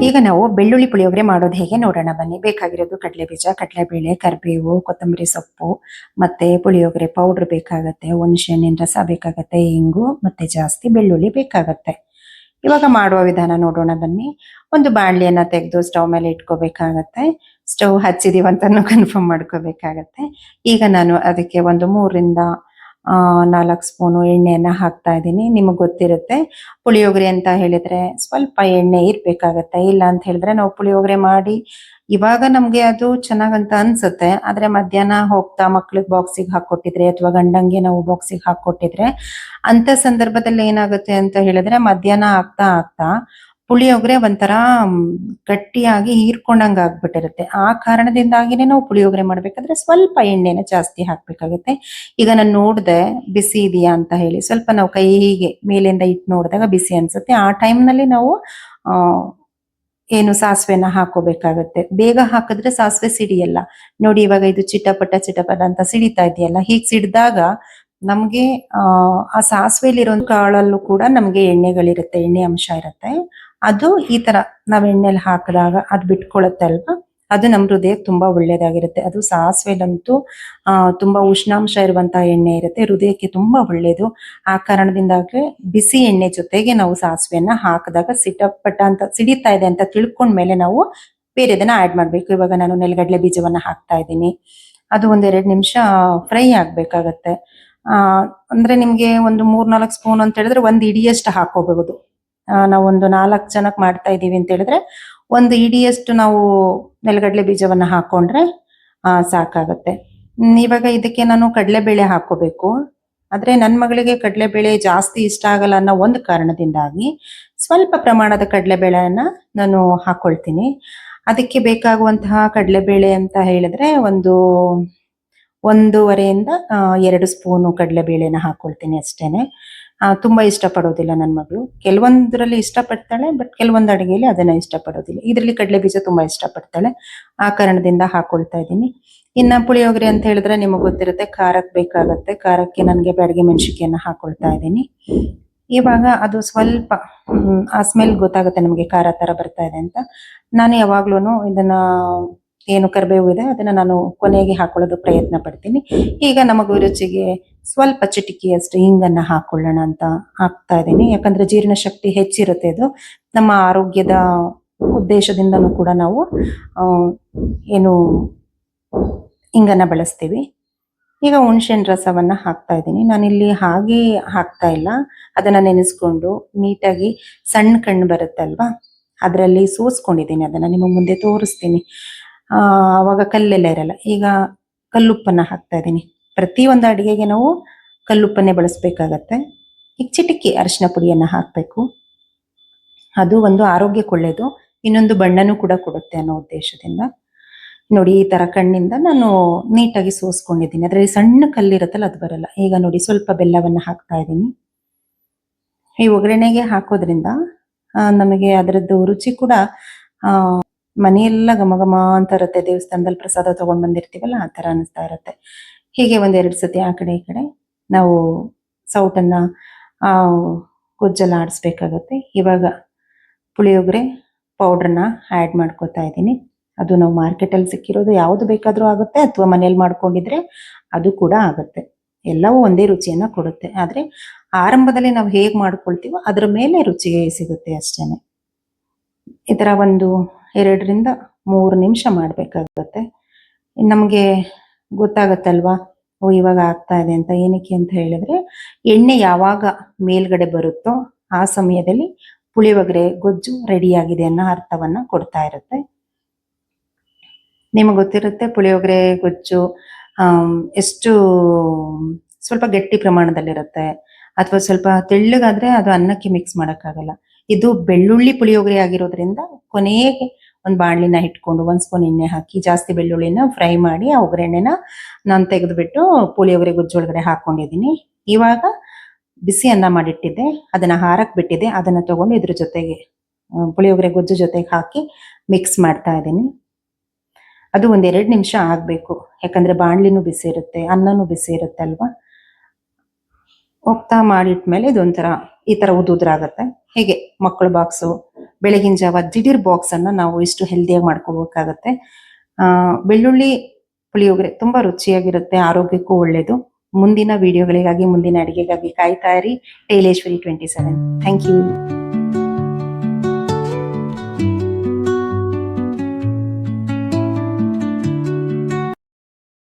ಈಗ ನಾವು ಬೆಳ್ಳುಳ್ಳಿ ಪುಳಿಯೋಗರೆ ಮಾಡೋದು ಹೇಗೆ ನೋಡೋಣ ಬನ್ನಿ. ಬೇಕಾಗಿರೋದು ಕಡಲೆ ಬೀಜ, ಕಡಲೆಬೇಳೆ, ಕರಿಬೇವು, ಕೊತ್ತಂಬರಿ ಸೊಪ್ಪು, ಮತ್ತೆ ಪುಳಿಯೋಗರೆ ಪೌಡರ್ ಬೇಕಾಗತ್ತೆ, ಹುಣಸೆ ಹಣ್ಣಿನ ರಸ ಬೇಕಾಗತ್ತೆ, ಇಂಗು ಮತ್ತೆ ಜಾಸ್ತಿ ಬೆಳ್ಳುಳ್ಳಿ ಬೇಕಾಗತ್ತೆ. ಇವಾಗ ಮಾಡುವ ವಿಧಾನ ನೋಡೋಣ ಬನ್ನಿ. ಒಂದು ಬಾಣಲಿಯನ್ನ ತೆಗೆದು ಸ್ಟವ್ ಮೇಲೆ ಇಟ್ಕೋಬೇಕಾಗತ್ತೆ. ಸ್ಟವ್ ಹಚ್ಚಿದೀವಿ ಅಂತಾನು ಕನ್ಫರ್ಮ್ ಮಾಡ್ಕೋಬೇಕಾಗತ್ತೆ. ಈಗ ನಾನು ಅದಕ್ಕೆ ಒಂದು 3ರಿಂದ 4 ಸ್ಪೂನು ಎಣ್ಣೆಯನ್ನ ಹಾಕ್ತಾ ಇದ್ದೀನಿ. ನಿಮಗೆ ಗೊತ್ತಿರುತ್ತೆ ಪುಳಿಯೋಗರೆ ಅಂತ ಹೇಳಿದ್ರೆ ಸ್ವಲ್ಪ ಎಣ್ಣೆ ಇರ್ಬೇಕಾಗತ್ತೆ. ಇಲ್ಲ ಅಂತ ಹೇಳಿದ್ರೆ ನಾವು ಪುಳಿಯೋಗರೆ ಮಾಡಿ ಇವಾಗ ನಮ್ಗೆ ಅದು ಚೆನ್ನಾಗಂತ ಅನ್ಸುತ್ತೆ. ಆದ್ರೆ ಮಧ್ಯಾಹ್ನ ಹೋಗ್ತಾ ಮಕ್ಳಿಗೆ ಬಾಕ್ಸಿಗೆ ಹಾಕೊಟ್ಟಿದ್ರೆ ಅಥವಾ ಗಂಡಂಗೆ ನಾವು ಬಾಕ್ಸಿಗೆ ಹಾಕೊಟ್ಟಿದ್ರೆ ಅಂತ ಸಂದರ್ಭದಲ್ಲಿ ಏನಾಗುತ್ತೆ ಅಂತ ಹೇಳಿದ್ರೆ ಮಧ್ಯಾಹ್ನ ಆಗ್ತಾ ಆಗ್ತಾ ಪುಳಿಯೋಗರೆ ಒಂಥರ ಗಟ್ಟಿಯಾಗಿ ಹೀರ್ಕೊಂಡಂಗ ಆಗ್ಬಿಟ್ಟಿರುತ್ತೆ. ಆ ಕಾರಣದಿಂದಾಗಿನೇ ನಾವು ಪುಳಿಯೋಗರೆ ಮಾಡ್ಬೇಕಾದ್ರೆ ಸ್ವಲ್ಪ ಎಣ್ಣೆನ ಜಾಸ್ತಿ ಹಾಕ್ಬೇಕಾಗುತ್ತೆ. ಈಗ ನಾನು ನೋಡ್ದೆ ಬಿಸಿ ಇದೆಯಾ ಅಂತ ಹೇಳಿ ಸ್ವಲ್ಪ ನಾವು ಕೈ ಹೀಗೆ ಮೇಲಿಂದ ಇಟ್ಟು ನೋಡಿದಾಗ ಬಿಸಿ ಅನ್ಸುತ್ತೆ. ಆ ಟೈಮ್ನಲ್ಲಿ ನಾವು ಆ ಏನು ಸಾಸಿವೆನ ಹಾಕೋಬೇಕಾಗತ್ತೆ. ಬೇಗ ಹಾಕಿದ್ರೆ ಸಾಸಿವೆ ಸಿಡಿಯಲ್ಲ. ನೋಡಿ ಇವಾಗ ಇದು ಚಿಟಪಟ ಚಿಟಪಟ ಅಂತ ಸಿಡಿತಾ ಇದೆಯಲ್ಲ, ಹೀಗ್ ಸಿಡ್ದಾಗ ನಮ್ಗೆ ಆ ಸಾಸಿವೆಲಿರೋ ಕಾಳಲ್ಲೂ ಕೂಡ ನಮ್ಗೆ ಎಣ್ಣೆಗಳಿರುತ್ತೆ, ಎಣ್ಣೆ ಅಂಶ ಇರುತ್ತೆ. ಅದು ಈ ತರ ನಾವ್ ಎಣ್ಣೆಲಿ ಹಾಕಿದಾಗ ಅದು ಬಿಟ್ಕೊಳತ್ತೆ ಅಲ್ವಾ, ಅದು ನಮ್ ಹೃದಯಕ್ಕೆ ತುಂಬಾ ಒಳ್ಳೇದಾಗಿರುತ್ತೆ. ಅದು ಸಾಸಿವೆಲಂತೂ ತುಂಬಾ ಉಷ್ಣಾಂಶ ಇರುವಂತಹ ಎಣ್ಣೆ ಇರುತ್ತೆ, ಹೃದಯಕ್ಕೆ ತುಂಬಾ ಒಳ್ಳೇದು. ಆ ಕಾರಣದಿಂದಾಗಿ ಬಿಸಿ ಎಣ್ಣೆ ಜೊತೆಗೆ ನಾವು ಸಾಸಿವೆಯನ್ನ ಹಾಕಿದಾಗ ಸಿಟಪಟ ಅಂತ ಸಿಡಿತಾ ಇದೆ ಅಂತ ತಿಳ್ಕೊಂಡ್ಮೇಲೆ ನಾವು ಬೇರೆದನ್ನ ಆಡ್ ಮಾಡ್ಬೇಕು. ಇವಾಗ ನಾನು ನೆಲಗಡಲೆ ಬೀಜವನ್ನ ಹಾಕ್ತಾ ಇದ್ದೀನಿ. ಅದು 1-2 ನಿಮಿಷ ಫ್ರೈ ಆಗ್ಬೇಕಾಗತ್ತೆ. ಅಂದ್ರೆ ನಿಮ್ಗೆ ಒಂದು 3-4 ಸ್ಪೂನ್ ಅಂತ ಹೇಳಿದ್ರೆ ಒಂದು ಇಡಿಯಷ್ಟು ಹಾಕೋಬಹುದು. ನಾವು ಒಂದು 4 ಜನಕ್ಕೆ ಮಾಡ್ತಾ ಇದೀವಿ ಅಂತ ಹೇಳಿದ್ರೆ ಒಂದು ಇಡಿಯಷ್ಟು ನಾವು ನೆಲಗಡಲೆ ಬೀಜವನ್ನ ಹಾಕೊಂಡ್ರೆ ಸಾಕಾಗತ್ತೆ. ಇವಾಗ ಇದಕ್ಕೆ ನಾನು ಕಡಲೆಬೇಳೆ ಹಾಕೋಬೇಕು. ಆದ್ರೆ ನನ್ನ ಮಗಳಿಗೆ ಕಡಲೆಬೇಳೆ ಜಾಸ್ತಿ ಇಷ್ಟ ಆಗಲ್ಲ ಅನ್ನೋ ಒಂದು ಕಾರಣದಿಂದಾಗಿ ಸ್ವಲ್ಪ ಪ್ರಮಾಣದ ಕಡಲೆಬೇಳೆಯನ್ನ ನಾನು ಹಾಕೊಳ್ತೀನಿ. ಅದಕ್ಕೆ ಬೇಕಾಗುವಂತಹ ಕಡಲೆಬೇಳೆ ಅಂತ ಹೇಳಿದ್ರೆ ಒಂದು 1.5ರಿಂದ 2 ಸ್ಪೂನು ಕಡಲೆಬೇಳೆನ ಹಾಕೊಳ್ತೀನಿ ಅಷ್ಟೇನೆ. ತುಂಬಾ ಇಷ್ಟಪಡೋದಿಲ್ಲ ನನ್ನ ಮಗಳು. ಕೆಲವೊಂದ್ರಲ್ಲಿ ಇಷ್ಟಪಡ್ತಾಳೆ, ಬಟ್ ಕೆಲವೊಂದು ಅಡುಗೆಯಲ್ಲಿ ಅದನ್ನ ಇಷ್ಟಪಡೋದಿಲ್ಲ. ಇದರಲ್ಲಿ ಕಡಲೆ ಬೀಜ ತುಂಬಾ ಇಷ್ಟಪಡ್ತಾಳೆ. ಆ ಕಾರಣದಿಂದ ಹಾಕೊಳ್ತಾ ಇದ್ದೀನಿ. ಇನ್ನ ಪುಳಿಯೋಗರೆ ಅಂತ ಹೇಳಿದ್ರೆ ನಿಮಗೆ ಗೊತ್ತಿರುತ್ತೆ ಖಾರಕ್ಕೆ ಬೇಕಾಗತ್ತೆ. ಖಾರಕ್ಕೆ ನನಗೆ ಬ್ಯಾಡಗಿ ಮೆಣಸಿನ್ಕಾಯಿಯನ್ನ ಹಾಕೊಳ್ತಾ ಇದ್ದೀನಿ. ಇವಾಗ ಅದು ಸ್ವಲ್ಪ ಆ ಸ್ಮೆಲ್ ಗೊತ್ತಾಗುತ್ತೆ ನಮಗೆ ಖಾರ ತರ ಬರ್ತಾ ಇದೆ ಅಂತ. ನಾನು ಯಾವಾಗ್ಲೂನು ಇದನ್ನ ಏನು ಕರಿಬೇವು ಇದೆ ಅದನ್ನ ನಾನು ಕೊನೆಗೆ ಹಾಕೊಳ್ಳೋದು ಪ್ರಯತ್ನ ಪಡ್ತೀನಿ. ಈಗ ನಮಗೂ ರುಚಿಗೆ ಸ್ವಲ್ಪ ಚಿಟಿಕೆಯಷ್ಟು ಹಿಂಗನ್ನ ಹಾಕೊಳ್ಳೋಣ ಅಂತ ಹಾಕ್ತಾ ಇದ್ದೀನಿ. ಯಾಕಂದ್ರೆ ಜೀರ್ಣ ಶಕ್ತಿ ಹೆಚ್ಚಿರುತ್ತೆ ಇದು. ನಮ್ಮ ಆರೋಗ್ಯದ ಉದ್ದೇಶದಿಂದನೂ ಕೂಡ ನಾವು ಏನು ಹಿಂಗನ್ನ ಬಳಸ್ತೀವಿ. ಈಗ ಹುಣಸೆಹಣ್ಣು ರಸವನ್ನ ಹಾಕ್ತಾ ಇದ್ದೀನಿ. ನಾನಿಲ್ಲಿ ಹಾಗೆ ಹಾಕ್ತಾ ಇಲ್ಲ, ಅದನ್ನ ನೆನೆಸ್ಕೊಂಡು ನೀಟಾಗಿ ಸಣ್ಣ ಕಣ್ಣು ಬರುತ್ತಲ್ವಾ ಅದರಲ್ಲಿ ಸೋಸ್ಕೊಂಡಿದ್ದೀನಿ. ಅದನ್ನ ನಿಮಗೆ ಮುಂದೆ ತೋರಿಸ್ತೀನಿ. ಅವಾಗ ಕಲ್ಲೆಲ್ಲ ಇರಲ್ಲ. ಈಗ ಕಲ್ಲುಪ್ಪನ್ನ ಹಾಕ್ತಾ ಇದ್ದೀನಿ. ಪ್ರತಿಯೊಂದು ಅಡುಗೆಗೆ ನಾವು ಕಲ್ಲುಪ್ಪನ್ನೇ ಬಳಸಬೇಕಾಗತ್ತೆ. ಈಗ ಚಿಟಿಕೆ ಅರಿಶಿನ ಪುಡಿಯನ್ನ ಹಾಕಬೇಕು. ಅದು ಒಂದು ಆರೋಗ್ಯಕ್ಕೆ ಒಳ್ಳೆಯದು, ಇನ್ನೊಂದು ಬಣ್ಣನೂ ಕೂಡ ಕೊಡುತ್ತೆ ಅನ್ನೋ ಉದ್ದೇಶದಿಂದ. ನೋಡಿ ಈ ತರ ಕಣ್ಣಿಂದ ನಾನು ನೀಟಾಗಿ ಸೋಸ್ಕೊಂಡಿದ್ದೀನಿ. ಅದರಲ್ಲಿ ಸಣ್ಣ ಕಲ್ಲಿರುತ್ತಲ್ಲ ಅದು ಬರಲ್ಲ. ಈಗ ನೋಡಿ ಸ್ವಲ್ಪ ಬೆಲ್ಲವನ್ನ ಹಾಕ್ತಾ ಇದ್ದೀನಿ. ಈ ಒಗ್ಗರಣೆಗೆ ಹಾಕೋದ್ರಿಂದ ನಮಗೆ ಅದರದ್ದು ರುಚಿ ಕೂಡ ಮನೆಯೆಲ್ಲ ಘಮ ಘಮ ಅಂತ ಇರುತ್ತೆ. ದೇವಸ್ಥಾನದಲ್ಲಿ ಪ್ರಸಾದ ತಗೊಂಡ್ ಬಂದಿರ್ತೀವಲ್ಲ ಆ ತರ ಅನಿಸ್ತಾ ಇರುತ್ತೆ. ಹೀಗೆ 1-2 ಸತಿ ಆ ಕಡೆ ಈ ಕಡೆ ನಾವು ಸೌಟನ್ನ ಗೊಜ್ಜೆಲ್ಲ ಆಡಿಸ್ಬೇಕಾಗತ್ತೆ. ಇವಾಗ ಪುಳಿಯೋಗರೆ ಪೌಡ್ರನ್ನ ಆ್ಯಡ್ ಮಾಡ್ಕೋತಾ ಇದ್ದೀನಿ. ಅದು ನಾವು ಮಾರ್ಕೆಟಲ್ಲಿ ಸಿಕ್ಕಿರೋದು ಯಾವುದು ಬೇಕಾದರೂ ಆಗುತ್ತೆ, ಅಥವಾ ಮನೇಲಿ ಮಾಡ್ಕೊಂಡಿದ್ರೆ ಅದು ಕೂಡ ಆಗುತ್ತೆ. ಎಲ್ಲವೂ ಒಂದೇ ರುಚಿಯನ್ನ ಕೊಡುತ್ತೆ. ಆದ್ರೆ ಆರಂಭದಲ್ಲಿ ನಾವು ಹೇಗೆ ಮಾಡ್ಕೊಳ್ತೀವೋ ಅದ್ರ ಮೇಲೆ ರುಚಿ ಸಿಗುತ್ತೆ ಅಷ್ಟೇನೆ. ಈ ತರ ಒಂದು 2ರಿಂದ 3 ನಿಮಿಷ ಮಾಡ್ಬೇಕಾಗತ್ತೆ. ನಮಗೆ ಗೊತ್ತಾಗತ್ತಲ್ವಾ ಓ ಇವಾಗ ಆಗ್ತಾ ಇದೆ ಅಂತ. ಏನಕ್ಕೆ ಅಂತ ಹೇಳಿದ್ರೆ ಎಣ್ಣೆ ಯಾವಾಗ ಮೇಲ್ಗಡೆ ಬರುತ್ತೋ ಆ ಸಮಯದಲ್ಲಿ ಪುಳಿಯೋಗರೆ ಗೊಜ್ಜು ರೆಡಿ ಆಗಿದೆ ಅನ್ನೋ ಅರ್ಥವನ್ನ ಕೊಡ್ತಾ ಇರುತ್ತೆ. ನಿಮಗೆ ಗೊತ್ತಿರುತ್ತೆ ಪುಳಿಯೋಗರೆ ಗೊಜ್ಜು ಎಷ್ಟು ಸ್ವಲ್ಪ ಗಟ್ಟಿ ಪ್ರಮಾಣದಲ್ಲಿರುತ್ತೆ, ಅಥವಾ ಸ್ವಲ್ಪ ತೆಳ್ಳಗಾದ್ರೆ ಅದು ಅನ್ನಕ್ಕೆ ಮಿಕ್ಸ್ ಮಾಡೋಕ್ಕಾಗಲ್ಲ. ಇದು ಬೆಳ್ಳುಳ್ಳಿ ಪುಳಿಯೋಗರೆ ಆಗಿರೋದ್ರಿಂದ ಕೊನೆಗೆ ಒಂದು ಬಾಣಲಿನ ಇಟ್ಕೊಂಡು 1 ಸ್ಪೂನ್ ಎಣ್ಣೆ ಹಾಕಿ ಜಾಸ್ತಿ ಬೆಳ್ಳುಳ್ಳಿನ ಫ್ರೈ ಮಾಡಿ ಆ ಒಗ್ಗರಣೆನ ನಾನು ತೆಗೆದುಬಿಟ್ಟು ಪುಳಿಯೋಗರೆ ಗೊಜ್ಜೊಳಗಡೆ ಹಾಕೊಂಡಿದ್ದೀನಿ. ಇವಾಗ ಬಿಸಿ ಅನ್ನ ಮಾಡಿಟ್ಟಿದ್ದೆ, ಅದನ್ನ ಹಾರಕ್ ಬಿಟ್ಟಿದ್ದೆ, ಅದನ್ನ ತಗೊಂಡು ಇದ್ರ ಜೊತೆಗೆ ಪುಳಿಯೋಗರೆ ಗೊಜ್ಜು ಜೊತೆಗೆ ಹಾಕಿ ಮಿಕ್ಸ್ ಮಾಡ್ತಾ ಇದ್ದೀನಿ. ಅದು 1-2 ನಿಮಿಷ ಆಗ್ಬೇಕು. ಯಾಕಂದ್ರೆ ಬಾಣ್ಲಿನೂ ಬಿಸಿ ಇರುತ್ತೆ, ಅನ್ನನೂ ಬಿಸಿ ಇರುತ್ತೆ ಅಲ್ವಾ. ಹೋಗ್ತಾ ಮಾಡಿಟ್ಮೇಲೆ ಇದೊಂಥರ ಈ ತರ ಉದುದ್ರಾಗತ್ತೆ. ಹೀಗೆ ಮಕ್ಕಳು ಬಾಕ್ಸು ಬೆಳಗಿನ ಜಾವ ದಿಢೀರ್ ಬಾಕ್ಸ್ ಅನ್ನ ನಾವು ಇಷ್ಟು ಹೆಲ್ದಿಯಾಗಿ ಮಾಡ್ಕೋಬೇಕಾಗತ್ತೆ. ಬೆಳ್ಳುಳ್ಳಿ ಪುಳಿಯೋಗರೆ ತುಂಬಾ ರುಚಿಯಾಗಿರುತ್ತೆ, ಆರೋಗ್ಯಕ್ಕೂ ಒಳ್ಳೇದು. ಮುಂದಿನ ವಿಡಿಯೋಗಳಿಗಾಗಿ, ಮುಂದಿನ ಅಡಿಗೆಗಾಗಿ ಕಾಯ್ತಾ ಇರಿ. ಟೇಲೇಶ್ವರಿ 27. Thank you.